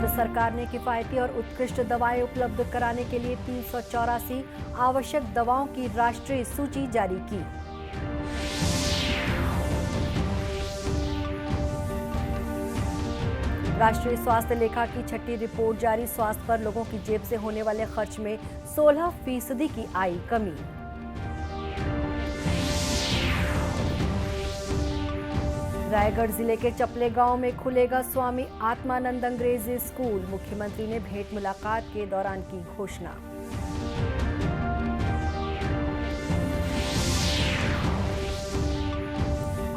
केंद्र सरकार ने किफायती और उत्कृष्ट दवाएं उपलब्ध कराने के लिए 384 आवश्यक दवाओं की राष्ट्रीय सूची जारी की। राष्ट्रीय स्वास्थ्य लेखा की छठी रिपोर्ट जारी। स्वास्थ्य पर लोगों की जेब से होने वाले खर्च में 16% की आई कमी। रायगढ़ जिले के चपले गांव में खुलेगा स्वामी आत्मानंद अंग्रेजी स्कूल। मुख्यमंत्री ने भेंट मुलाकात के दौरान की घोषणा।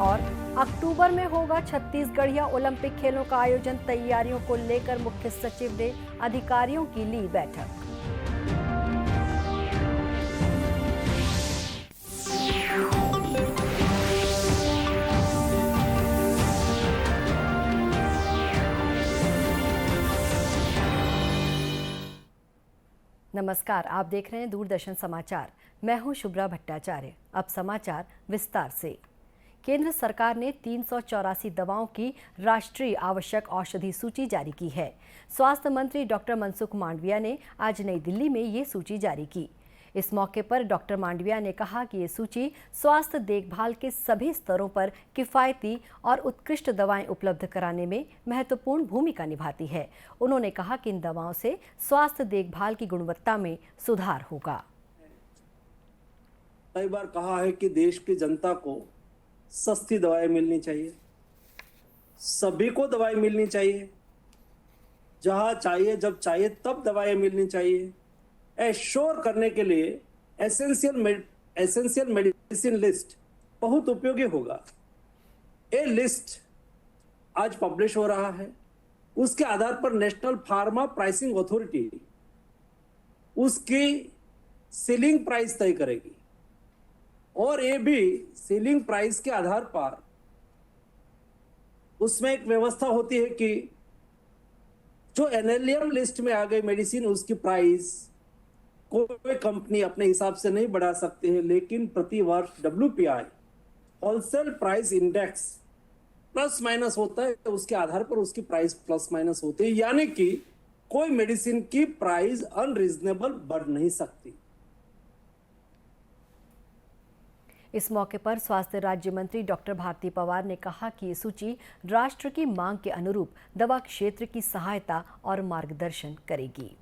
और अक्टूबर में होगा छत्तीसगढ़िया ओलंपिक खेलों का आयोजन। तैयारियों को लेकर मुख्य सचिव ने अधिकारियों की ली बैठक। नमस्कार, आप देख रहे हैं दूरदर्शन समाचार। मैं हूं शुभ्रा भट्टाचार्य। अब समाचार विस्तार से। केंद्र सरकार ने 384 दवाओं की राष्ट्रीय आवश्यक औषधि सूची जारी की है। स्वास्थ्य मंत्री डॉक्टर मनसुख मांडविया ने आज नई दिल्ली में ये सूची जारी की। इस मौके पर डॉक्टर मांडविया ने कहा कि ये सूची स्वास्थ्य देखभाल के सभी स्तरों पर किफायती और उत्कृष्ट दवाएं उपलब्ध कराने में महत्वपूर्ण भूमिका निभाती है। उन्होंने कहा कि इन दवाओं से स्वास्थ्य देखभाल की गुणवत्ता में सुधार होगा। कई बार कहा है कि देश की जनता को सस्ती दवाएं मिलनी चाहिए, सभी को दवाई मिलनी चाहिए, जहां चाहिए जब चाहिए तब दवाएं मिलनी चाहिए। एश्योर करने के लिए एसेंशियल मेडिसिन लिस्ट बहुत उपयोगी होगा। ये लिस्ट आज पब्लिश हो रहा है। उसके आधार पर नेशनल फार्मा प्राइसिंग अथॉरिटी उसकी सीलिंग प्राइस तय करेगी और ये भी सीलिंग प्राइस के आधार पर उसमें एक व्यवस्था होती है कि जो एनएलएम लिस्ट में आ गई मेडिसिन उसकी प्राइस कोई कंपनी अपने हिसाब से नहीं बढ़ा सकती है, लेकिन प्रति वर्ष WPI wholesale price index plus minus होता है, तो उसके आधार पर उसकी प्राइस प्लस माइनस होती है, यानी कि कोई मेडिसिन की प्राइस अनरीजनेबल बढ़ नहीं सकती। इस मौके पर स्वास्थ्य राज्य मंत्री डॉक्टर भारती पवार ने कहा कि ये सूची राष्ट्र की मांग के अनुरूप दवा क्षेत्र की सहायता और मार्गदर्शन करेगी।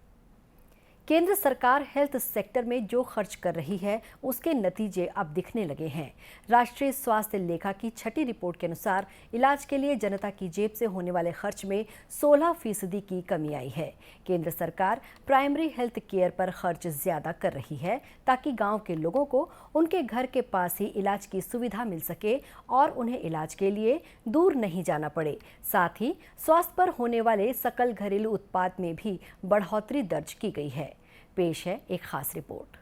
केंद्र सरकार हेल्थ सेक्टर में जो खर्च कर रही है उसके नतीजे अब दिखने लगे हैं। राष्ट्रीय स्वास्थ्य लेखा की छठी रिपोर्ट के अनुसार इलाज के लिए जनता की जेब से होने वाले खर्च में 16% की कमी आई है। केंद्र सरकार प्राइमरी हेल्थ केयर पर खर्च ज्यादा कर रही है ताकि गांव के लोगों को उनके घर के पास ही इलाज की सुविधा मिल सके और उन्हें इलाज के लिए दूर नहीं जाना पड़े। साथ ही स्वास्थ्य पर होने वाले सकल घरेलू उत्पाद में भी बढ़ोतरी दर्ज की गई है। पेश है एक खास रिपोर्ट।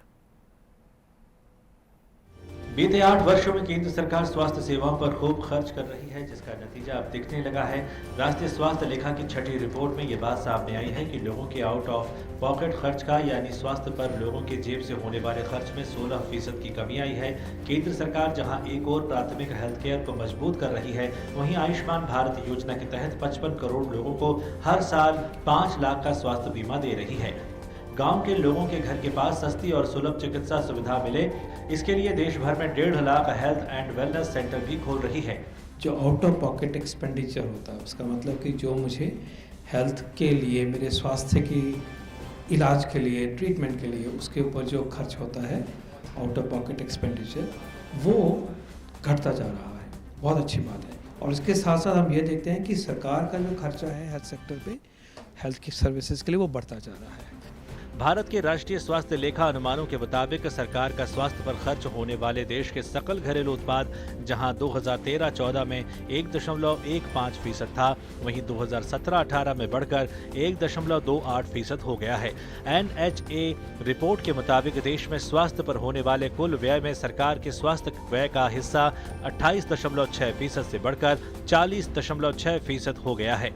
बीते 8 वर्षों में केंद्र सरकार स्वास्थ्य सेवाओं पर खूब खर्च कर रही है, जिसका नतीजा अब दिखने लगा है। राष्ट्रीय स्वास्थ्य लेखा की छठी रिपोर्ट में ये बात सामने आई है कि लोगों के आउट ऑफ पॉकेट खर्च का यानी स्वास्थ्य पर लोगों के जेब से होने वाले खर्च में 16% की कमी आई है। केंद्र सरकार जहां एक और प्राथमिक हेल्थ केयर को मजबूत कर रही है, वहीं आयुष्मान भारत योजना के तहत 55 करोड़ लोगों को हर साल 5 लाख का स्वास्थ्य बीमा दे रही है। गांव के लोगों के घर के पास सस्ती और सुलभ चिकित्सा सुविधा मिले, इसके लिए देश भर में 1.5 lakh health and wellness centre भी खोल रही है। जो आउट ऑफ पॉकेट एक्सपेंडिचर होता है, उसका मतलब कि जो मुझे हेल्थ के लिए, मेरे स्वास्थ्य की इलाज के लिए, ट्रीटमेंट के लिए, उसके ऊपर जो खर्च होता है आउट ऑफ पॉकेट एक्सपेंडिचर, वो घटता जा रहा है। बहुत अच्छी बात है। और इसके साथ साथ हम ये देखते हैं कि सरकार का जो खर्चा है हेल्थ सेक्टर पे, हेल्थ की सर्विसेज के लिए, वो बढ़ता जा रहा है। भारत के राष्ट्रीय स्वास्थ्य लेखा अनुमानों के मुताबिक सरकार का स्वास्थ्य पर खर्च होने वाले देश के सकल घरेलू उत्पाद जहां 2013-14 में 1.15% था, वहीं 2017-18 में बढ़कर 1.28% हो गया है। NHA रिपोर्ट के मुताबिक देश में स्वास्थ्य पर होने वाले कुल व्यय में सरकार के स्वास्थ्य व्यय का हिस्सा 28.6% से बढ़कर 40.6% हो गया है।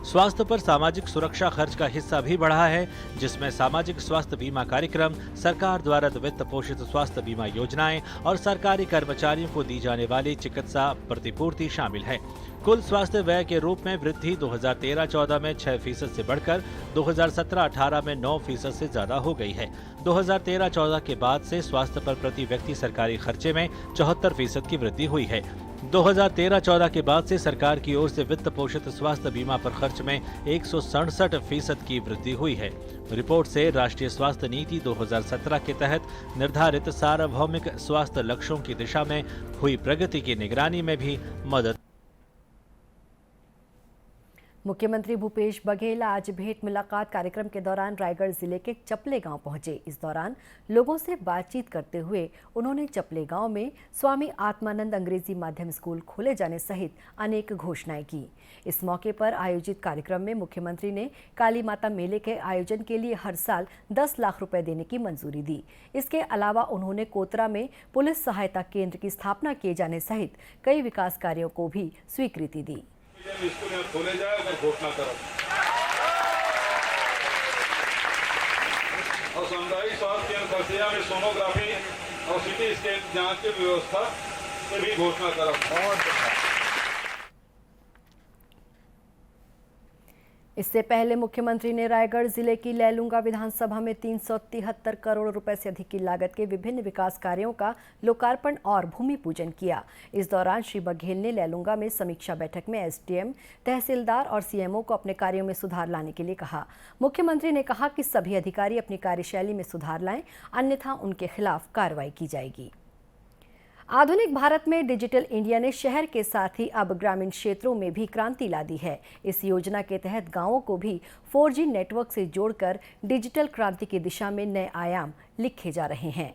स्वास्थ्य पर सामाजिक सुरक्षा खर्च का हिस्सा भी बढ़ा है, जिसमें सामाजिक स्वास्थ्य बीमा कार्यक्रम, सरकार द्वारा वित्त पोषित स्वास्थ्य बीमा योजनाएं और सरकारी कर्मचारियों को दी जाने वाली चिकित्सा प्रतिपूर्ति शामिल है। कुल स्वास्थ्य व्यय के रूप में वृद्धि 2013-14 में 6% से बढ़कर 2017-18 में 9% से ज्यादा हो गई है। 2013-14 के बाद से स्वास्थ्य पर प्रति व्यक्ति सरकारी खर्चे में 74% की वृद्धि हुई है। 2013-14 के बाद से सरकार की ओर से वित्त पोषित स्वास्थ्य बीमा पर खर्च में 167% की वृद्धि हुई है। रिपोर्ट से राष्ट्रीय स्वास्थ्य नीति 2017 के तहत निर्धारित सार्वभौमिक स्वास्थ्य लक्ष्यों की दिशा में हुई प्रगति की निगरानी में भी मदद। मुख्यमंत्री भूपेश बघेल आज भेंट मुलाकात कार्यक्रम के दौरान रायगढ़ जिले के चपले गांव पहुंचे। इस दौरान लोगों से बातचीत करते हुए उन्होंने चपले गांव में स्वामी आत्मानंद अंग्रेजी माध्यम स्कूल खोले जाने सहित अनेक घोषणाएं की। इस मौके पर आयोजित कार्यक्रम में मुख्यमंत्री ने काली माता मेले के आयोजन के लिए हर साल 10 लाख रुपए देने की मंजूरी दी। इसके अलावा उन्होंने कोतरा में पुलिस सहायता केंद्र की स्थापना किए जाने सहित कई विकास कार्यों को भी स्वीकृति दी। स्कूल में खोले जाए अगर घोषणा करो और सामुदायिक स्वास्थ्य केंद्र बसिया में सोनोग्राफी और सिटी स्कैन जांच की व्यवस्था की भी घोषणा करो। इससे पहले मुख्यमंत्री ने रायगढ़ जिले की लैलूंगा विधानसभा में 373 करोड़ रुपए से अधिक की लागत के विभिन्न विकास कार्यों का लोकार्पण और भूमि पूजन किया। इस दौरान श्री बघेल ने लैलूंगा में समीक्षा बैठक में एसडीएम, तहसीलदार और सीएमओ को अपने कार्यों में सुधार लाने के लिए कहा। मुख्यमंत्री ने कहा कि सभी अधिकारी अपनी कार्यशैली में सुधार लाएं, अन्यथा उनके खिलाफ कार्रवाई की जाएगी। आधुनिक भारत में डिजिटल इंडिया ने शहर के साथ ही अब ग्रामीण क्षेत्रों में भी क्रांति ला दी है। इस योजना के तहत गांवों को भी 4G नेटवर्क से जोड़कर डिजिटल क्रांति की दिशा में नए आयाम लिखे जा रहे हैं।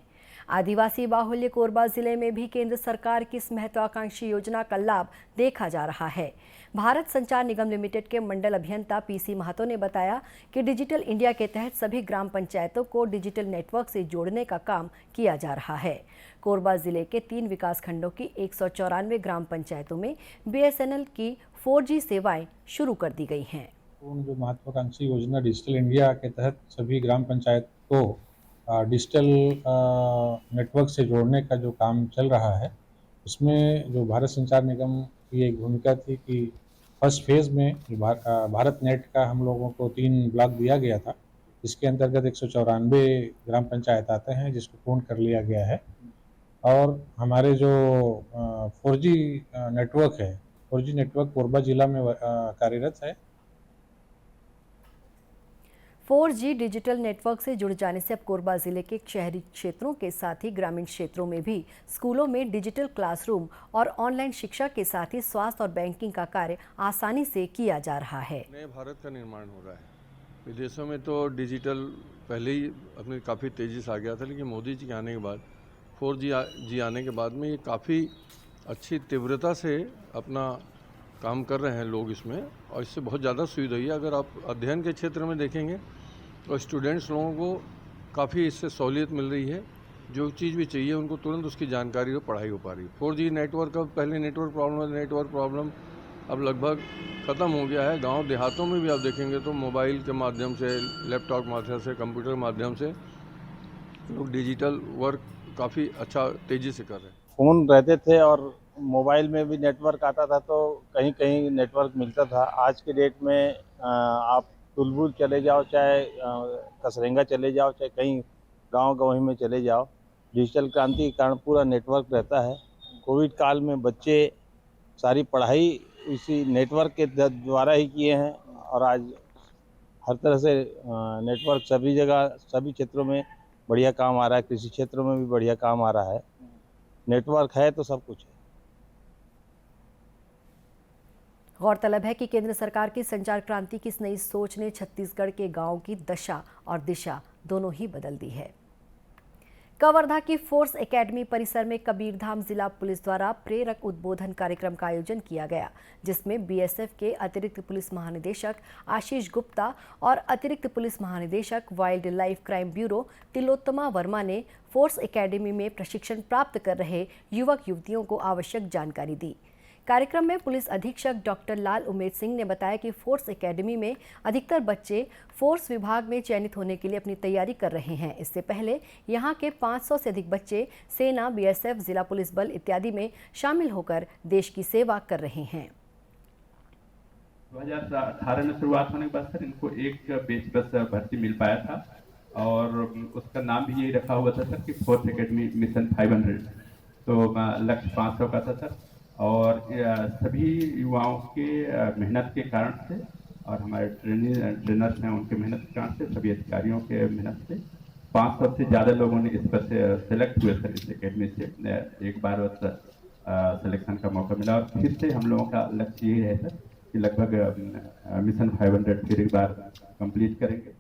आदिवासी बाहुल्य कोरबा जिले में भी केंद्र सरकार की इस महत्वाकांक्षी योजना का लाभ देखा जा रहा है। भारत संचार निगम लिमिटेड के मंडल अभियंता पीसी महतो ने बताया कि डिजिटल इंडिया के तहत सभी ग्राम पंचायतों को डिजिटल नेटवर्क से जोड़ने का काम किया जा रहा है। कोरबा जिले के 3 विकास खंडों की 194 ग्राम पंचायतों में BSNL की 4G सेवाएं शुरू कर दी गई हैं। जो महत्वाकांक्षी योजना डिजिटल इंडिया के तहत सभी ग्राम पंचायत को डिजिटल नेटवर्क से जोड़ने का जो काम चल रहा है, उसमें जो भारत संचार निगम की एक भूमिका थी कि फर्स्ट फेज़ में जो भारत नेट का हम लोगों को 3 ब्लॉक दिया गया था, इसके अंतर्गत 194 ग्राम पंचायत आते हैं जिसको पूर्ण कर लिया गया है। और हमारे जो 4G नेटवर्क है, 4G नेटवर्क कोरबा जिला में कार्यरत है। 4G डिजिटल नेटवर्क से जुड़ जाने से अब कोरबा जिले के शहरी क्षेत्रों के साथ ही ग्रामीण क्षेत्रों में भी स्कूलों में डिजिटल क्लासरूम और ऑनलाइन शिक्षा के साथ ही स्वास्थ्य और बैंकिंग का कार्य आसानी से किया जा रहा है। नए भारत का निर्माण हो रहा है। विदेशों में तो डिजिटल पहले ही अपनी काफ़ी तेज़ी से आ गया था, लेकिन मोदी जी के आने के बाद 4G आने के बाद में ये काफ़ी अच्छी तीव्रता से अपना काम कर रहे हैं लोग इसमें, और इससे बहुत ज़्यादा सुविधा हुई है। अगर आप अध्ययन के क्षेत्र में देखेंगे तो स्टूडेंट्स लोगों को काफ़ी इससे सहूलियत मिल रही है। जो चीज़ भी चाहिए उनको तुरंत उसकी जानकारी और पढ़ाई हो पा रही है। 4G नेटवर्क का पहले नेटवर्क प्रॉब्लम अब लगभग ख़त्म हो गया है। गांव देहातों में भी आप देखेंगे तो मोबाइल के माध्यम से, लैपटॉप के माध्यम से, कंप्यूटर के माध्यम से लोग डिजिटल वर्क काफ़ी अच्छा तेज़ी से कर रहे हैं। फ़ोन रहते थे और मोबाइल में भी नेटवर्क आता था, तो कहीं कहीं नेटवर्क मिलता था। आज के डेट में आप तुलबुल चले जाओ, चाहे कसरेंगा चले जाओ, चाहे कहीं गांव में चले जाओ, डिजिटल क्रांति के कारण पूरा नेटवर्क रहता है। कोविड काल में बच्चे सारी पढ़ाई इसी नेटवर्क के द्वारा ही किए हैं और आज हर तरह से नेटवर्क सभी जगह, सभी क्षेत्रों में बढ़िया काम आ रहा है। कृषि क्षेत्रों में भी बढ़िया काम आ रहा है। नेटवर्क है तो सब कुछ है। गौरतलब है कि केंद्र सरकार की संचार क्रांति की इस नई सोच ने छत्तीसगढ़ के गांवों की दशा और दिशा दोनों ही बदल दी है। कवर्धा की फोर्स एकेडमी परिसर में कबीरधाम जिला पुलिस द्वारा प्रेरक उद्बोधन कार्यक्रम का आयोजन किया गया, जिसमें बीएसएफ के अतिरिक्त पुलिस महानिदेशक आशीष गुप्ता और अतिरिक्त पुलिस महानिदेशक wild life crime bureau Tilottama Verma ने फोर्स एकेडमी में प्रशिक्षण प्राप्त कर रहे युवक युवतियों को आवश्यक जानकारी दी। कार्यक्रम में पुलिस अधीक्षक डॉक्टर लाल उमेद सिंह ने बताया कि फोर्स एकेडमी में अधिकतर बच्चे फोर्स विभाग में चयनित होने के लिए अपनी तैयारी कर रहे हैं। इससे पहले यहां के 500 से अधिक बच्चे सेना, बीएसएफ, जिला पुलिस बल इत्यादि में शामिल होकर देश की सेवा कर रहे हैं। 2018 में शुरुआत होने के बाद सर इनको एक बेच बस भर्ती मिल पाया था और उसका नाम भी यही रखा हुआ था सर कि फोर्स एकेडमी मिशन 500। तो लक्ष्य 500 का था सर और सभी युवाओं के मेहनत के कारण से और हमारे ट्रेनर्स हैं उनके मेहनत के कारण से, सभी अधिकारियों के मेहनत से 500 से ज़्यादा लोगों ने इस पर से सेलेक्ट हुए सर। इस एकेडमी से एक बार सिलेक्शन का मौका मिला और फिर से हम लोगों का लक्ष्य यही है सर कि लगभग मिशन 500 फिर एक बार कंप्लीट करेंगे।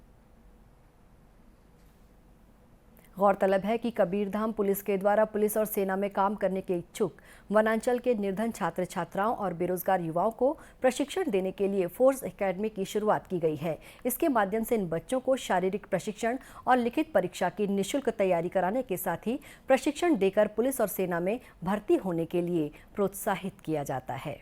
गौरतलब है कि कबीरधाम पुलिस के द्वारा पुलिस और सेना में काम करने के इच्छुक वनांचल के निर्धन छात्र छात्राओं और बेरोजगार युवाओं को प्रशिक्षण देने के लिए फोर्स एकेडमी की शुरुआत की गई है। इसके माध्यम से इन बच्चों को शारीरिक प्रशिक्षण और लिखित परीक्षा की निःशुल्क तैयारी कराने के साथ ही प्रशिक्षण देकर पुलिस और सेना में भर्ती होने के लिए प्रोत्साहित किया जाता है।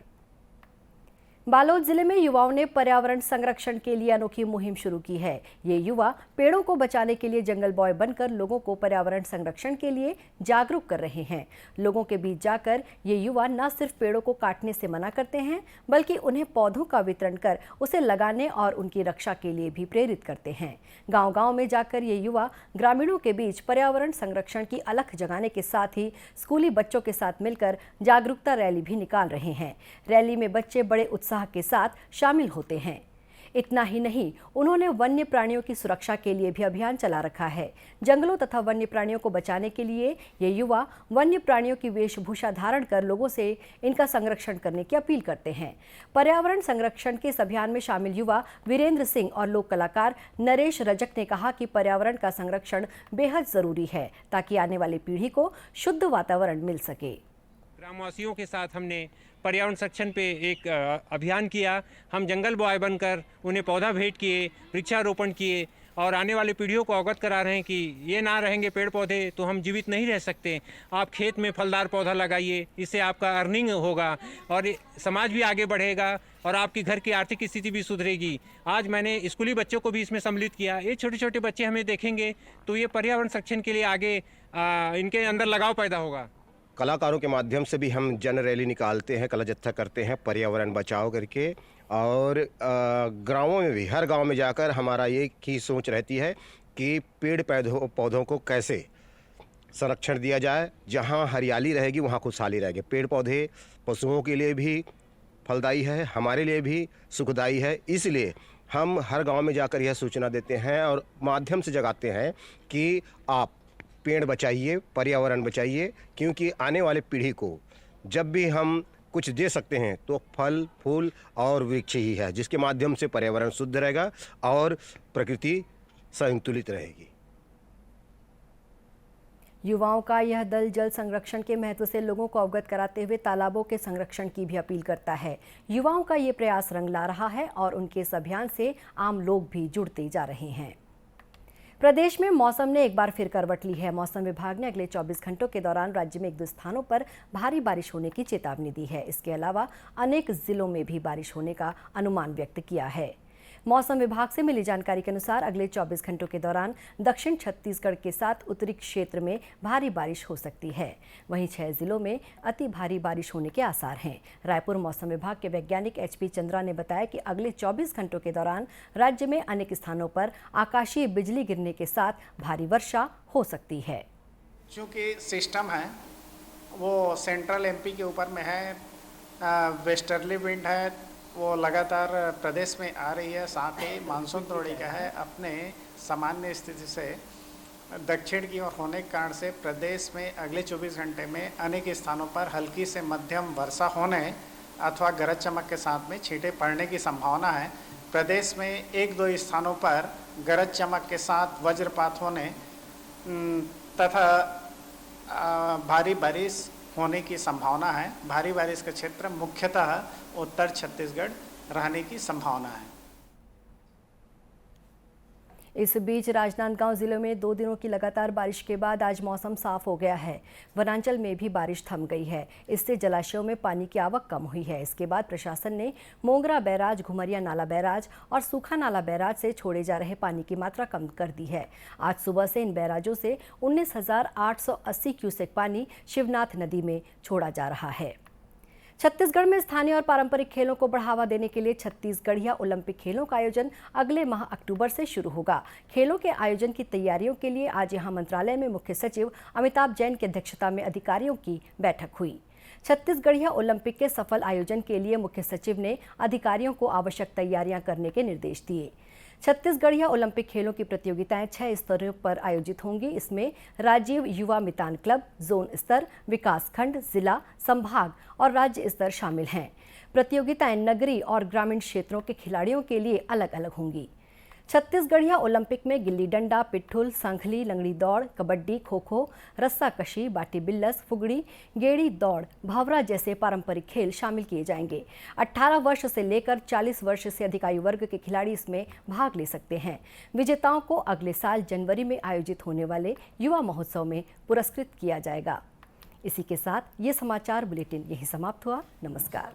बालोद जिले में युवाओं ने पर्यावरण संरक्षण के लिए अनोखी मुहिम शुरू की है। ये युवा पेड़ों को बचाने के लिए जंगल बॉय बनकर लोगों को पर्यावरण संरक्षण के लिए जागरूक कर रहे हैं। लोगों के बीच जाकर ये युवा न सिर्फ पेड़ों को काटने से मना करते हैं बल्कि उन्हें पौधों का वितरण कर उसे लगाने और उनकी रक्षा के लिए भी प्रेरित करते हैं। गांव-गांव में जाकर ये युवा ग्रामीणों के बीच पर्यावरण संरक्षण की अलख जगाने के साथ ही स्कूली बच्चों के साथ मिलकर जागरूकता रैली भी निकाल रहे हैं। रैली में बच्चे बड़े उत्साह के साथ शामिल होते हैं। इतना ही नहीं, उन्होंने वन्य प्राणियों की सुरक्षा के लिए भी अभियान चला रखा है। जंगलों तथा वन्य प्राणियों को बचाने के लिए ये युवा वन्य प्राणियों की वेशभूषा धारण कर लोगों से इनका संरक्षण करने की अपील करते हैं। पर्यावरण संरक्षण के इस अभियान में शामिल युवा वीरेंद्र सिंह और लोक कलाकार नरेश रजक ने कहा कि पर्यावरण का संरक्षण बेहद जरूरी है ताकि आने वाली पीढ़ी को शुद्ध वातावरण मिल सके। ग्रामवासियों के साथ हमने पर्यावरण संरक्षण पे एक अभियान किया। हम जंगल बॉय बनकर उन्हें पौधा भेंट किए, वृक्षारोपण किए और आने वाली पीढ़ियों को अवगत करा रहे हैं कि ये ना रहेंगे पेड़ पौधे तो हम जीवित नहीं रह सकते। आप खेत में फलदार पौधा लगाइए, इससे आपका अर्निंग होगा और समाज भी आगे बढ़ेगा और आपकी घर की आर्थिक स्थिति भी सुधरेगी। आज मैंने स्कूली बच्चों को भी इसमें सम्मिलित किया। ये छोटे छोटे बच्चे हमें देखेंगे तो ये पर्यावरण संरक्षण के लिए आगे इनके अंदर लगाव पैदा होगा। कलाकारों के माध्यम से भी हम जन रैली निकालते हैं, कला जत्था करते हैं पर्यावरण बचाओ करके। और गाँवों में भी, हर गांव में जाकर हमारा ये की सोच रहती है कि पेड़ पौधों को कैसे संरक्षण दिया जाए। जहां हरियाली रहेगी वहां खुशहाली रहेगी। पेड़ पौधे पशुओं के लिए भी फलदायी है, हमारे लिए भी सुखदायी है। इसलिए हम हर गाँव में जाकर यह सूचना देते हैं और माध्यम से जगाते हैं कि आप पेड़ बचाइए, पर्यावरण बचाइए, क्योंकि आने वाले पीढ़ी को जब भी हम कुछ दे सकते हैं तो फल, फूल और वृक्ष ही है, जिसके माध्यम से पर्यावरण शुद्ध रहेगा और प्रकृति संतुलित रहेगी। युवाओं का यह दल जल संरक्षण के महत्व से लोगों को अवगत कराते हुए तालाबों के संरक्षण की भी अपील करता है। युवाओं का ये प्रयास रंग ला रहा है और उनके इस अभियान से आम लोग भी जुड़ते जा रहे हैं। प्रदेश में मौसम ने एक बार फिर करवट ली है। मौसम विभाग ने अगले 24 घंटों के दौरान राज्य में 1-2 स्थानों पर भारी बारिश होने की चेतावनी दी है। इसके अलावा अनेक जिलों में भी बारिश होने का अनुमान व्यक्त किया है। मौसम विभाग से मिली जानकारी के अनुसार अगले 24 घंटों के दौरान दक्षिण छत्तीसगढ़ के साथ उत्तरी क्षेत्र में भारी बारिश हो सकती है। वहीं 6 जिलों में अति भारी बारिश होने के आसार हैं। रायपुर मौसम विभाग के वैज्ञानिक HP चंद्रा ने बताया कि अगले 24 घंटों के दौरान राज्य में अनेक स्थानों पर आकाशीय बिजली गिरने के साथ भारी वर्षा हो सकती है। चूँकि सिस्टम है वो सेंट्रल MP के ऊपर में है, वेस्टर्ली विंड है, वो लगातार प्रदेश में आ रही है। साथ ही मानसून द्रोणिका है अपने सामान्य स्थिति से दक्षिण की ओर होने के कारण से प्रदेश में अगले 24 घंटे में अनेक स्थानों पर हल्की से मध्यम वर्षा होने अथवा गरज चमक के साथ में छींटे पड़ने की संभावना है। प्रदेश में 1-2 स्थानों पर गरज चमक के साथ वज्रपात होने तथा भारी बारिश होने की संभावना है। भारी बारिश का क्षेत्र मुख्यतः उत्तर छत्तीसगढ़ रहने की संभावना है। इस बीच राजनांदगांव जिले में 2 दिनों की लगातार बारिश के बाद आज मौसम साफ हो गया है। वनांचल में भी बारिश थम गई है। इससे जलाशयों में पानी की आवक कम हुई है। इसके बाद प्रशासन ने मोंगरा बैराज, घुमरिया नाला बैराज और सूखा नाला बैराज से छोड़े जा रहे पानी की मात्रा कम कर दी है। आज सुबह से इन बैराजों से 19,880 क्यूसेक पानी शिवनाथ नदी में छोड़ा जा रहा है। छत्तीसगढ़ में स्थानीय और पारंपरिक खेलों को बढ़ावा देने के लिए छत्तीसगढ़िया ओलंपिक खेलों का आयोजन अगले माह अक्टूबर से शुरू होगा। खेलों के आयोजन की तैयारियों के लिए आज यहां मंत्रालय में मुख्य सचिव अमिताभ जैन की अध्यक्षता में अधिकारियों की बैठक हुई। छत्तीसगढ़िया ओलंपिक के सफल आयोजन के लिए मुख्य सचिव ने अधिकारियों को आवश्यक तैयारियां करने के निर्देश दिए। छत्तीसगढ़िया ओलंपिक खेलों की प्रतियोगिताएं 6 स्तरों पर आयोजित होंगी। इसमें राजीव युवा मितान क्लब, जोन स्तर, विकास खंड, जिला, संभाग और राज्य स्तर शामिल हैं। प्रतियोगिताएं नगरीय और ग्रामीण क्षेत्रों के खिलाड़ियों के लिए अलग अलग होंगी। छत्तीसगढ़िया ओलंपिक में गिल्ली डंडा, पिट्ठुल, संखली, लंगड़ी दौड़, कबड्डी, खो खो, रस्साकशी, बाटी बिल्लस, फुगड़ी, गेड़ी दौड़, भावरा जैसे पारंपरिक खेल शामिल किए जाएंगे। 18 वर्ष से लेकर 40 वर्ष से अधिक आयु वर्ग के खिलाड़ी इसमें भाग ले सकते हैं। विजेताओं को अगले साल जनवरी में आयोजित होने वाले युवा महोत्सव में पुरस्कृत किया जाएगा। इसी के साथ ये समाचार बुलेटिन यहीं समाप्त हुआ। नमस्कार।